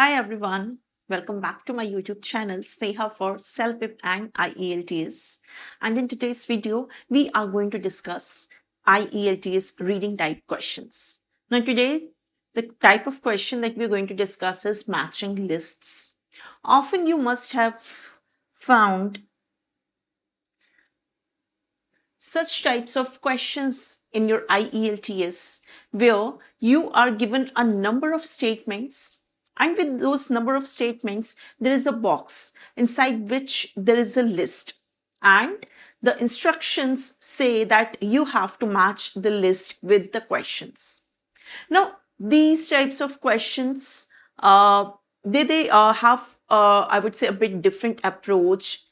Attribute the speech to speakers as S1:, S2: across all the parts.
S1: Hi everyone, welcome back to my YouTube channel Sneha for CELPIP and IELTS. And in today's video, we are going to discuss IELTS reading type questions. Now today, the type of question that we're going to discuss is matching lists. Often you must have found such types of questions in your IELTS where you are given a number of statements, and with those number of statements there is a box inside which there is a list, and the instructions say that you have to match the list with the questions. Now these types of questions they have I would say a bit different approach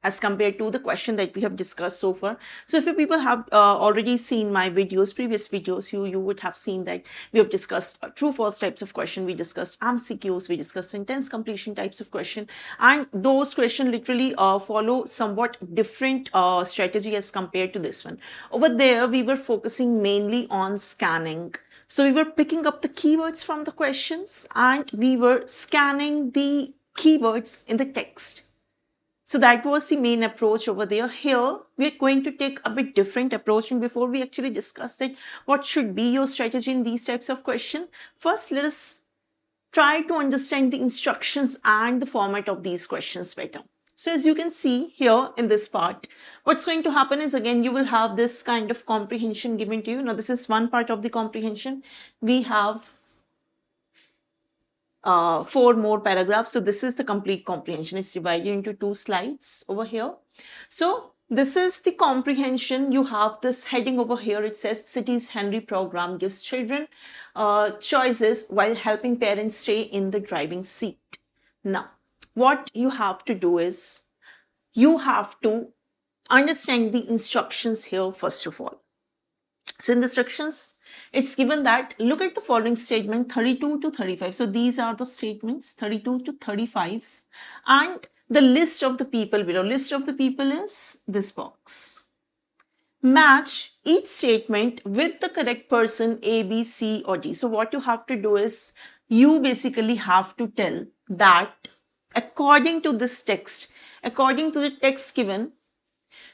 S1: as compared to the question that we have discussed so far. So if you people have already seen my videos, previous videos, you would have seen that we have discussed true false types of question, we discussed MCQs, we discussed sentence completion types of question, and those questions literally follow somewhat different strategy as compared to this one. Over there we were focusing mainly on scanning. So we were picking up the keywords from the questions and we were scanning the keywords in the text. So that was the main approach over there. Here, we're going to take a bit different approach. And before we actually discuss it, what should be your strategy in these types of questions? First, let us try to understand the instructions and the format of these questions better. So as you can see here in this part, what's going to happen is, again, you will have this kind of comprehension given to you. Now, this is one part of the comprehension. We have 4 more paragraphs. So this is the complete comprehension. It's divided into 2 slides over here. So this is the comprehension. You have this heading over here. It says City's Henry program gives children choices while helping parents stay in the driving seat. Now, what you have to do is you have to understand the instructions here first of all. So in the instructions, it's given that look at the following statement 32 to 35. So these are the statements 32 to 35 and the list of the people below. List of the people is this box. Match each statement with the correct person A, B, C or D. So what you have to do is you basically have to tell that according to this text, according to the text given,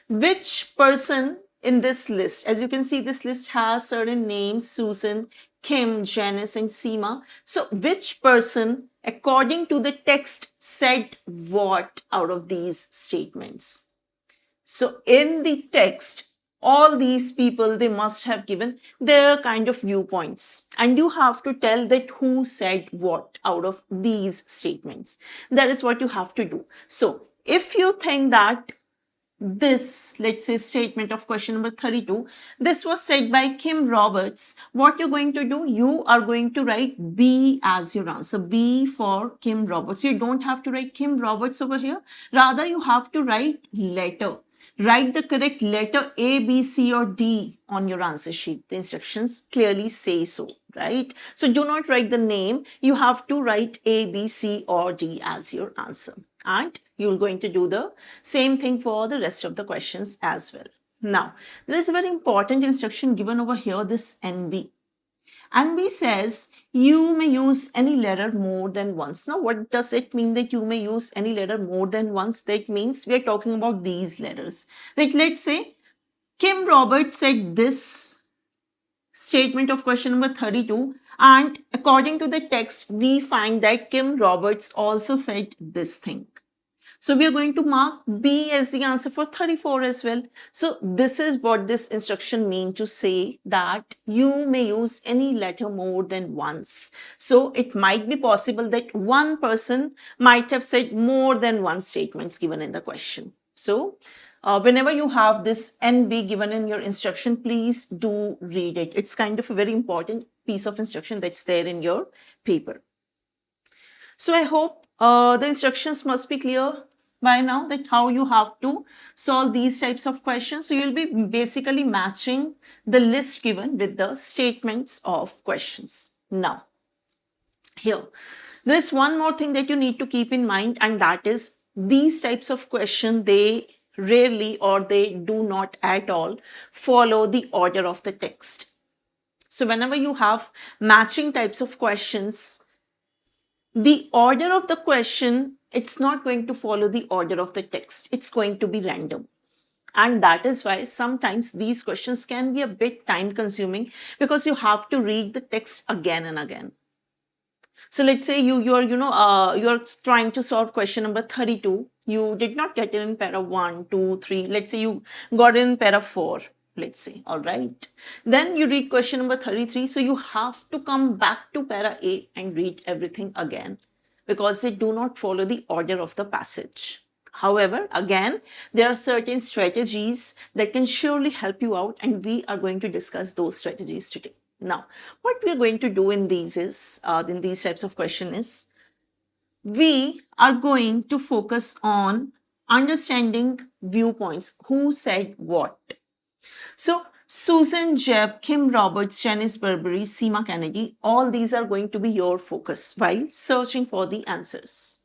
S1: which person in this list, as you can see, this list has certain names, Susan, Kim, Janice, and Seema. So which person, according to the text, said what out of these statements? So in the text, all these people, they must have given their kind of viewpoints. And you have to tell that who said what out of these statements. That is what you have to do. So if you think that this, let's say, statement of question number 32, this was said by Kim Roberts, what you're going to do, you are going to write B as your answer. B for Kim Roberts. You don't have to write Kim Roberts over here. Rather, you have to write letter. Write the correct letter A, B, C or D on your answer sheet. The instructions clearly say so, right? So do not write the name. You have to write A, B, C or D as your answer. And you're going to do the same thing for the rest of the questions as well. Now, there is a very important instruction given over here, this NB. NB says you may use any letter more than once. Now, what does it mean that you may use any letter more than once? That means we are talking about these letters. Like, let's say Kim Roberts said this statement of question number 32, and according to the text, we find that Kim Roberts also said this thing. So we are going to mark B as the answer for 34 as well. So this is what this instruction means to say that you may use any letter more than once. So it might be possible that one person might have said more than one statements given in the question. So whenever you have this NB given in your instruction, please do read it. It's kind of a very important piece of instruction that's there in your paper. So I hope the instructions must be clear by now that how you have to solve these types of questions. So you'll be basically matching the list given with the statements of questions. Now, here, there is one more thing that you need to keep in mind, and that is these types of questions, they rarely or they do not at all follow the order of the text. So whenever you have matching types of questions, the order of the question, it's not going to follow the order of the text. It's going to be random. And that is why sometimes these questions can be a bit time consuming because you have to read the text again and again. So let's say you're trying to solve question number 32. You did not get it in para 1, 2, 3. Let's say you got it in para 4. Let's say, all right. Then you read question number 33. So you have to come back to para A and read everything again because they do not follow the order of the passage. However, again, there are certain strategies that can surely help you out, and we are going to discuss those strategies today. Now, what we are going to do in these is, in these types of questions is, we are going to focus on understanding viewpoints. Who said what? So, Susan Jebb, Kim Roberts, Janice Burberry, Seema Kennedy, all these are going to be your focus while searching for the answers.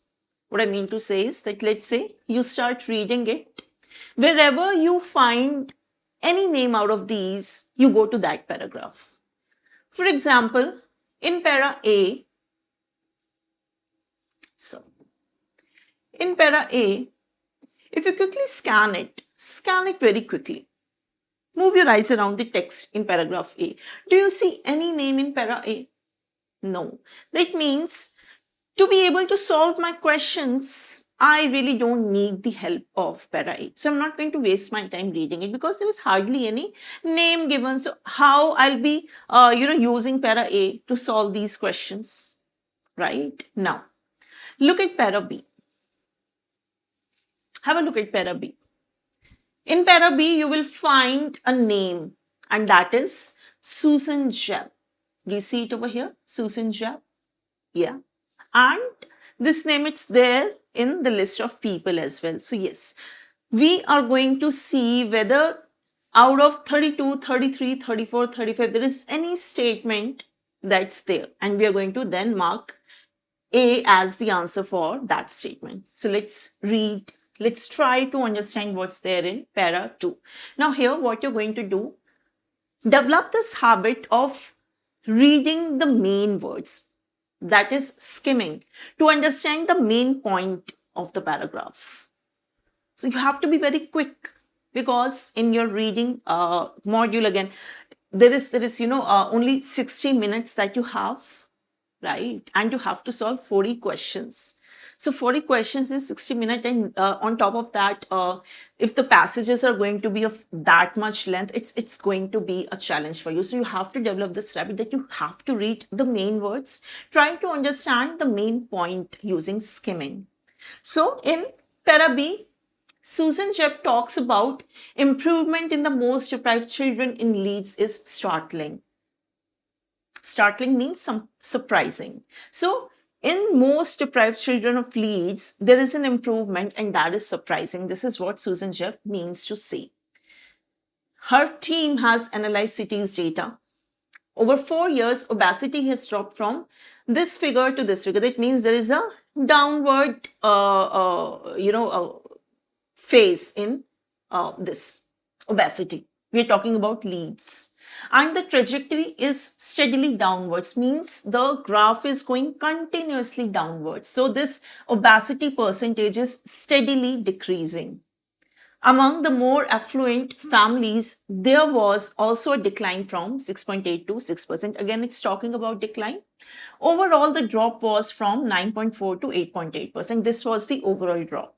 S1: What I mean to say is that let's say you start reading it. Wherever you find any name out of these, you go to that paragraph. For example, in para A, if you quickly scan it very quickly. Move your eyes around the text in paragraph A. Do you see any name in para A? No. That means to be able to solve my questions, I really don't need the help of para A. So I'm not going to waste my time reading it because there is hardly any name given. So how I'll be, using para A to solve these questions, right? Now, look at para B. Have a look at para B. In para B, you will find a name, and that is Susan Jebb. Do you see it over here? Susan Jebb? Yeah. And this name, it's there in the list of people as well. So yes, we are going to see whether out of 32, 33, 34, 35, there is any statement that's there. And we are going to then mark A as the answer for that statement. So let's read. Let's try to understand what's there in para 2. Now here, what you're going to do, develop this habit of reading the main words, that is skimming, to understand the main point of the paragraph. So you have to be very quick because in your reading module, again, there is only 60 minutes that you have, right? And you have to solve 40 questions. So 40 questions is 60 minutes, and on top of that, if the passages are going to be of that much length, it's going to be a challenge for you. So you have to develop this habit that you have to read the main words, trying to understand the main point using skimming. So in para B, Susan Jebb talks about improvement in the most deprived children in Leeds is startling. Startling means surprising. So in most deprived children of Leeds, there is an improvement, and that is surprising. This is what Susan Jebb means to say. Her team has analyzed cities data. Over 4 years, obesity has dropped from this figure to this figure. That means there is a downward, phase in this obesity. We are talking about Leeds. And the trajectory is steadily downwards, means the graph is going continuously downwards. So this obesity percentage is steadily decreasing. Among the more affluent families, there was also a decline from 6.8 to 6%. Again, it's talking about decline. Overall, the drop was from 9.4 to 8.8%. This was the overall drop.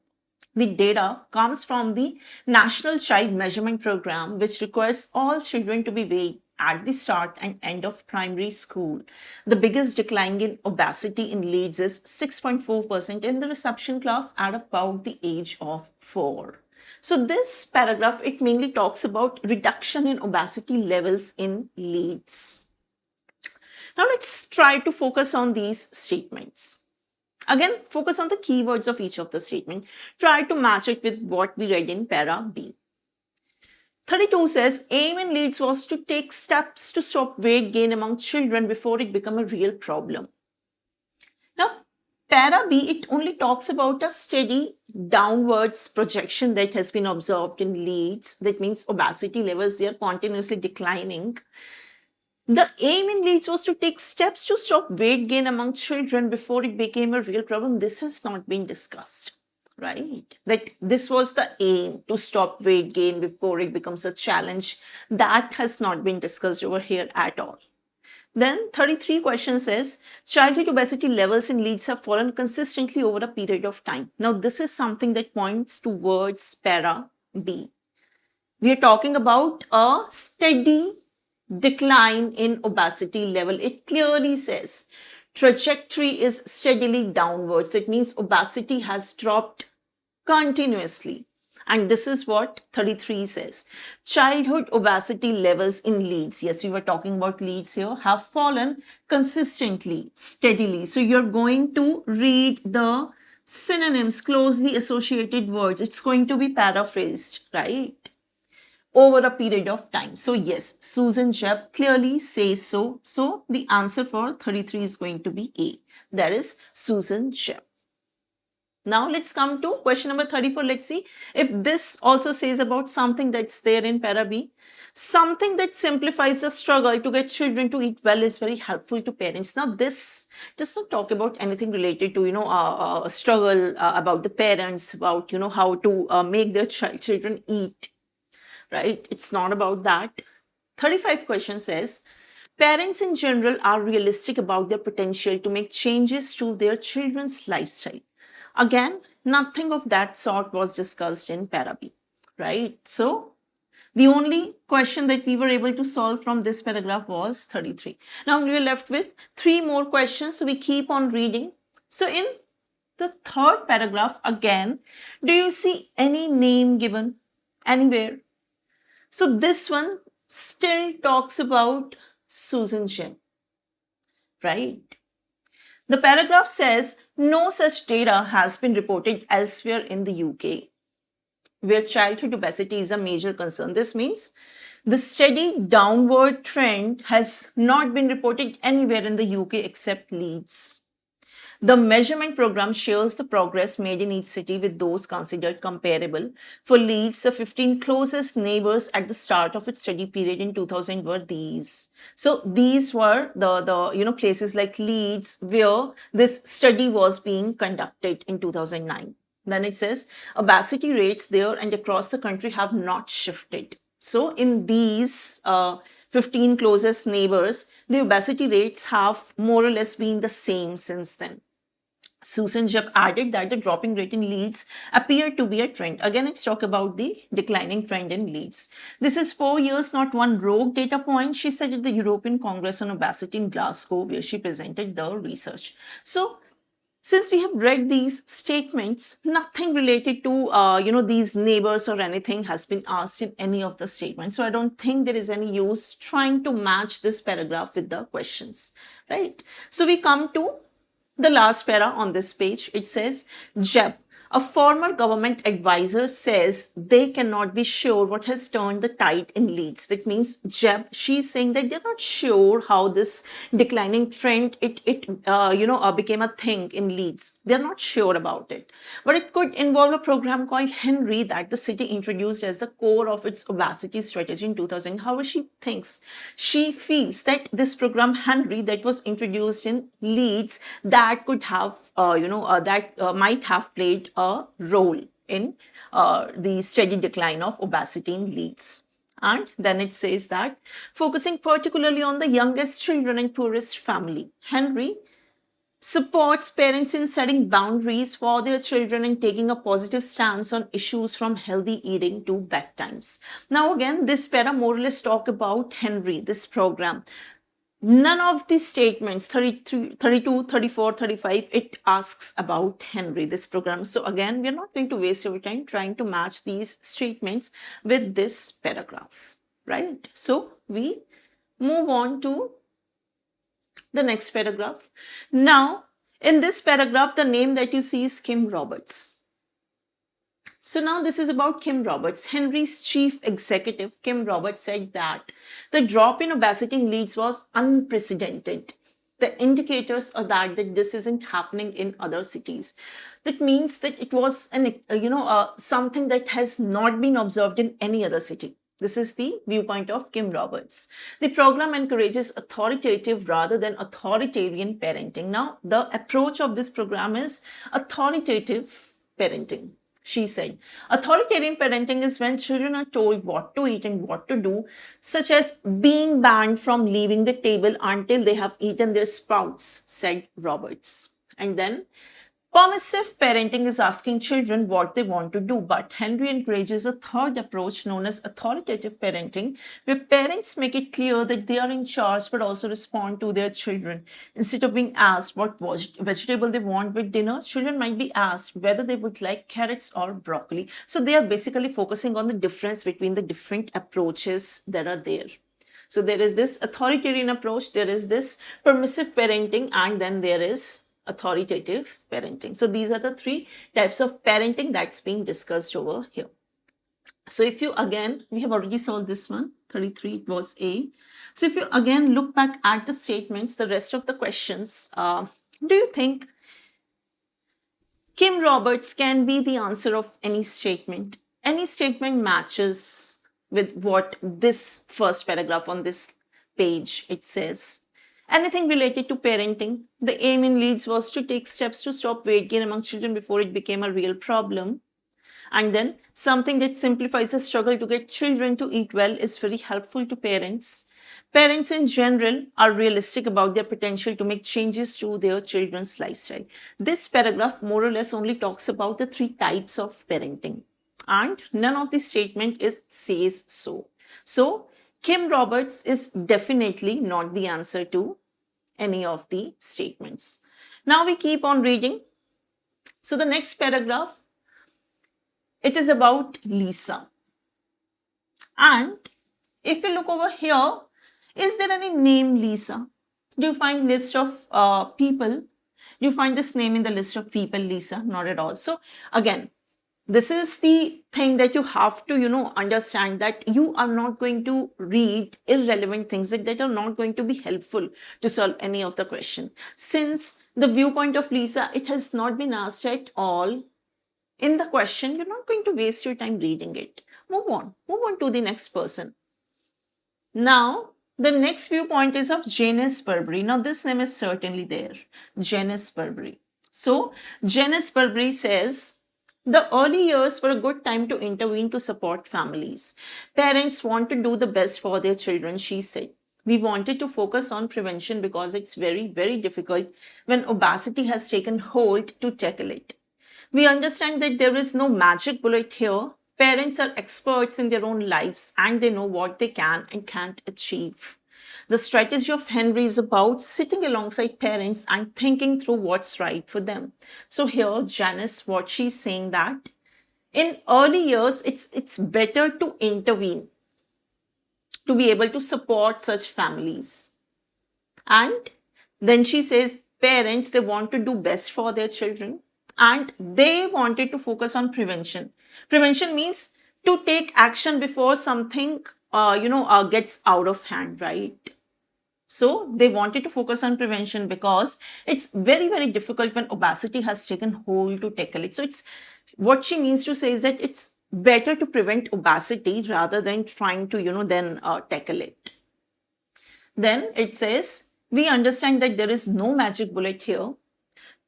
S1: The data comes from the National Child Measurement Program, which requires all children to be weighed at the start and end of primary school. The biggest decline in obesity in Leeds is 6.4% in the reception class at about the age of 4. So this paragraph, it mainly talks about reduction in obesity levels in Leeds. Now let's try to focus on these statements. Again, focus on the keywords of each of the statement. Try to match it with what we read in para B. 32 says, aim in Leeds was to take steps to stop weight gain among children before it became a real problem. Now, para B, it only talks about a steady downwards projection that has been observed in Leeds. That means obesity levels, they are continuously declining. The aim in Leeds was to take steps to stop weight gain among children before it became a real problem. This has not been discussed, right? That this was the aim, to stop weight gain before it becomes a challenge. That has not been discussed over here at all. Then 33 question says, childhood obesity levels in Leeds have fallen consistently over a period of time. Now, this is something that points towards para B. We are talking about a steady decline in obesity level. It clearly says trajectory is steadily downwards. It means obesity has dropped continuously. And this is what 33 says. Childhood obesity levels in Leeds, yes, we were talking about Leeds here, have fallen consistently, steadily. So you're going to read the synonyms, closely associated words. It's going to be paraphrased, right? Over a period of time. So yes, Susan Jebb clearly says so. So the answer for 33 is going to be A. That is Susan Jebb. Now let's come to question number 34. Let's see if this also says about something that's there in para B. Something that simplifies the struggle to get children to eat well is very helpful to parents. Now this does not talk about anything related to, struggle about the parents, about, how to make their children eat, right? It's not about that. 35 question says, parents in general are realistic about their potential to make changes to their children's lifestyle. Again, nothing of that sort was discussed in para B, right? So the only question that we were able to solve from this paragraph was 33. Now we are left with 3 more questions. So we keep on reading. So in the third paragraph, again, do you see any name given anywhere? So this one still talks about Susan Jebb, right? The paragraph says no such data has been reported elsewhere in the UK, where childhood obesity is a major concern. This means the steady downward trend has not been reported anywhere in the UK except Leeds. The measurement program shows the progress made in each city with those considered comparable. For Leeds, the 15 closest neighbors at the start of its study period in 2000 were these. So these were the places like Leeds where this study was being conducted in 2009. Then it says obesity rates there and across the country have not shifted. So in these 15 closest neighbors, the obesity rates have more or less been the same since then. Susan Jebb added that the dropping rate in Leeds appeared to be a trend. Again, let's talk about the declining trend in Leeds. This is 4 years, not one rogue data point, she said at the European Congress on Obesity in Glasgow, where she presented the research. So, since we have read these statements, nothing related to, these neighbors or anything has been asked in any of the statements. So I don't think there is any use trying to match this paragraph with the questions, right? So we come to the last para on this page. It says, Jebb, a former government advisor, says they cannot be sure what has turned the tide in Leeds. That means Jebb, she's saying that they're not sure how this declining trend, became a thing in Leeds. They're not sure about it. But it could involve a program called Henry that the city introduced as the core of its obesity strategy in 2000. However, she feels that this program Henry that was introduced in Leeds, that could have might have played a role in the steady decline of obesity in Leeds. And then it says that focusing particularly on the youngest children and poorest family, Henry supports parents in setting boundaries for their children and taking a positive stance on issues from healthy eating to bedtimes. Now again, this para more or less talk about Henry, this program. None of these statements, 33, 32, 34, 35, it asks about Henry, this program. So again, we're not going to waste your time trying to match these statements with this paragraph, right? So we move on to the next paragraph. Now, in this paragraph, the name that you see is Kim Roberts. So now this is about Kim Roberts. Henry's chief executive, Kim Roberts, said that the drop in obesity in Leeds was unprecedented. The indicators are that this isn't happening in other cities. That means that it was something that has not been observed in any other city. This is the viewpoint of Kim Roberts. The program encourages authoritative rather than authoritarian parenting. Now, the approach of this program is authoritative parenting. She said, authoritarian parenting is when children are told what to eat and what to do, such as being banned from leaving the table until they have eaten their sprouts, said Roberts. And then, permissive parenting is asking children what they want to do, but Henry encourages a third approach known as authoritative parenting, where parents make it clear that they are in charge but also respond to their children. Instead of being asked what vegetable they want with dinner, children might be asked whether they would like carrots or broccoli. So they are basically focusing on the difference between the different approaches that are there. So there is this authoritarian approach, there is this permissive parenting, and then there is authoritative parenting. So these are the three types of parenting that's being discussed over here. So if you again, we have already solved this one, 33, it was A. So if you again look back at the statements, the rest of the questions, do you think Kim Roberts can be the answer of any statement? Any statement matches with what this first paragraph on this page it says. Anything related to parenting. The aim in Leeds was to take steps to stop weight gain among children before it became a real problem. And then something that simplifies the struggle to get children to eat well is very helpful to parents. Parents in general are realistic about their potential to make changes to their children's lifestyle. This paragraph more or less only talks about the three types of parenting. And none of the statement says so. So Kim Roberts is definitely not the answer to any of the statements. Now we keep on reading. So the next paragraph, it is about Lisa. And if you look over here, is there any name Lisa? Do you find list of people? Do you find this name in the list of people, Lisa? Not at all. So again, this is the thing that you have to, understand, that you are not going to read irrelevant things that are not going to be helpful to solve any of the question. Since the viewpoint of Lisa, it has not been asked at all in the question, you're not going to waste your time reading it. Move on to the next person. Now, the next viewpoint is of Janice Burberry. Now, this name is certainly there, Janice Burberry. So, Janice Burberry says, the early years were a good time to intervene to support families. Parents want to do the best for their children, she said. We wanted to focus on prevention because it's very, very difficult when obesity has taken hold to tackle it. We understand that there is no magic bullet here. Parents are experts in their own lives and they know what they can and can't achieve. The strategy of Henry is about sitting alongside parents and thinking through what's right for them. So here, Janice, what she's saying that in early years, it's better to intervene to be able to support such families. And then she says, parents, they want to do best for their children and they wanted to focus on prevention. Prevention means to take action before something, gets out of hand, right? So they wanted to focus on prevention because it's very, very difficult when obesity has taken hold to tackle it. So it's what she means to say is that it's better to prevent obesity rather than trying to, tackle it. Then it says, we understand that there is no magic bullet here.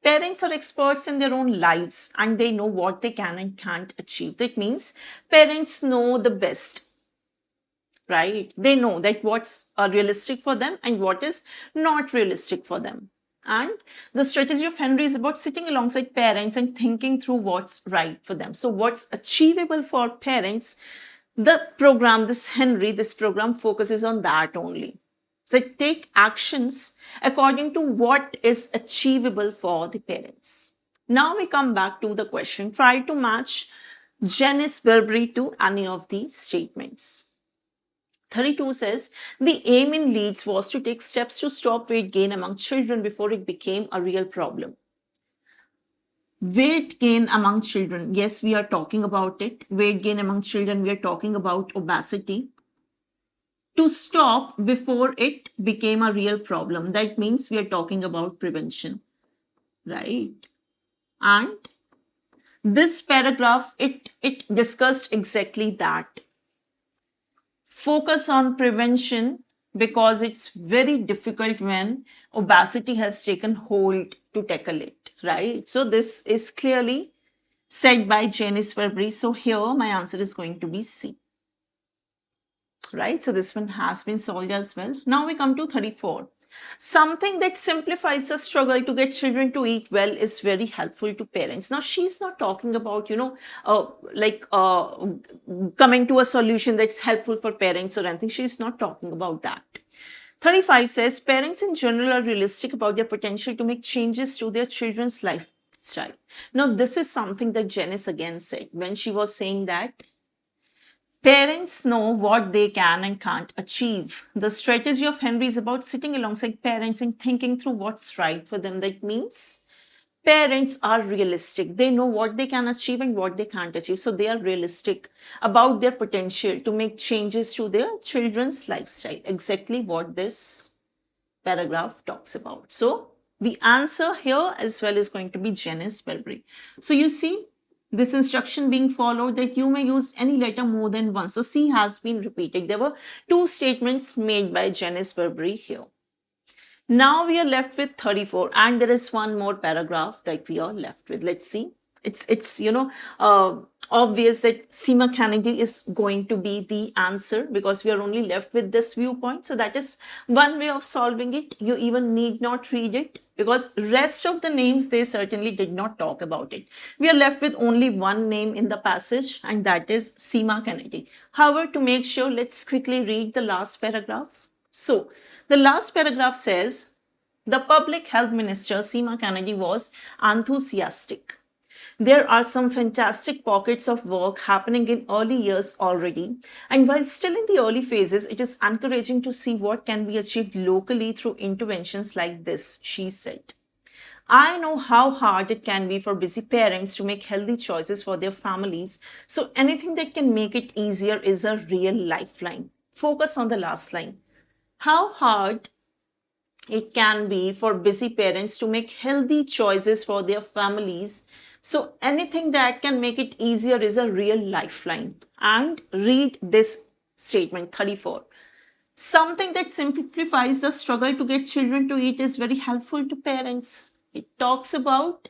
S1: Parents are experts in their own lives and they know what they can and can't achieve. That means parents know the best. Right? They know that what's realistic for them and what is not realistic for them. And the strategy of Henry is about sitting alongside parents and thinking through what's right for them. So what's achievable for parents, the program, this program focuses on that only. So take actions according to what is achievable for the parents. Now we come back to the question. Try to match Janice Burberry to any of these statements. 32 says, the aim in Leeds was to take steps to stop weight gain among children before it became a real problem. Weight gain among children. Yes, we are talking about it. Weight gain among children. We are talking about obesity. To stop before it became a real problem. That means we are talking about prevention. Right? And this paragraph, it discussed exactly that. focus on prevention because it's very difficult when obesity has taken hold to tackle it, right? So this is clearly said by Janice Fabry. So here my answer is going to be C. Right? So this one has been solved as well. Now we come to 34. Something that simplifies the struggle to get children to eat well is very helpful to parents. Now she's not talking about, coming to a solution that's helpful for parents or anything. She's not talking about that. 35 says parents in general are realistic about their potential to make changes to their children's lifestyle. Now this is something that Janice again said when she was saying that parents know what they can and can't achieve. The strategy of Henry is about sitting alongside parents and thinking through what's right for them. That means parents are realistic. They know what they can achieve and what they can't achieve. So they are realistic about their potential to make changes to their children's lifestyle. Exactly what this paragraph talks about. So the answer here as well is going to be Janice Fabry. So you see, this instruction being followed that you may use any letter more than once. So C has been repeated. There were two statements made by Janice Fabry here. Now we are left with 34 and there is one more paragraph that we are left with. Let's see. It's obvious that Seema Kennedy is going to be the answer because we are only left with this viewpoint. So that is one way of solving it. You even need not read it because rest of the names, they certainly did not talk about it. We are left with only one name in the passage and that is Seema Kennedy. However, to make sure, let's quickly read the last paragraph. So the last paragraph says, the public health minister, Seema Kennedy, was enthusiastic. There are some fantastic pockets of work happening in early years already, and while still in the early phases, it is encouraging to see what can be achieved locally through interventions like this, she said. I know how hard it can be for busy parents to make healthy choices for their families, so anything that can make it easier is a real lifeline. Focus on the last line. How hard it can be for busy parents to make healthy choices for their families. So anything that can make it easier is a real lifeline. And read this statement, 34. Something that simplifies the struggle to get children to eat is very helpful to parents. It talks about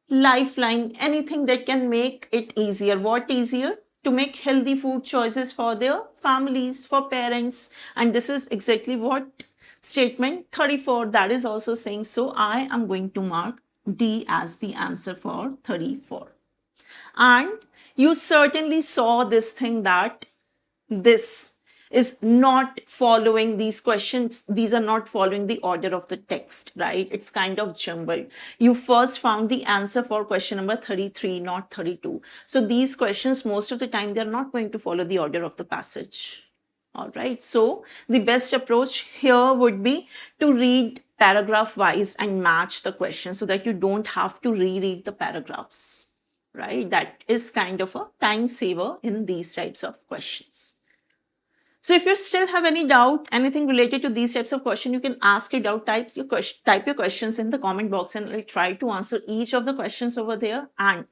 S1: lifeline, anything that can make it easier. What easier? To make healthy food choices for their families, for parents. And this is exactly what statement 34 that is also saying. So I am going to mark D as the answer for 34. And you certainly saw this thing that this is not following these questions. These are not following the order of the text, right? It's kind of jumbled. You first found the answer for question number 33, not 32. So these questions, most of the time, they're not going to follow the order of the passage. All right. So the best approach here would be to read paragraph wise and match the question so that you don't have to reread the paragraphs, right? That is kind of a time saver in these types of questions. So if you still have any doubt, anything related to these types of questions, you can ask your doubt types, type your questions in the comment box and I'll try to answer each of the questions over there. And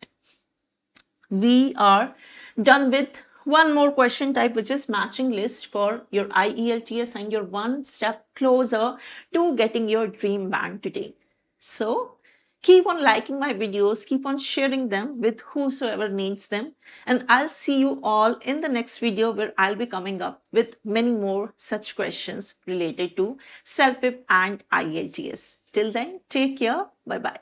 S1: we are done with one more question type, which is matching list for your IELTS, and you're one step closer to getting your dream band today. So keep on liking my videos, keep on sharing them with whosoever needs them. And I'll see you all in the next video where I'll be coming up with many more such questions related to CELPIP and IELTS. Till then, take care. Bye-bye.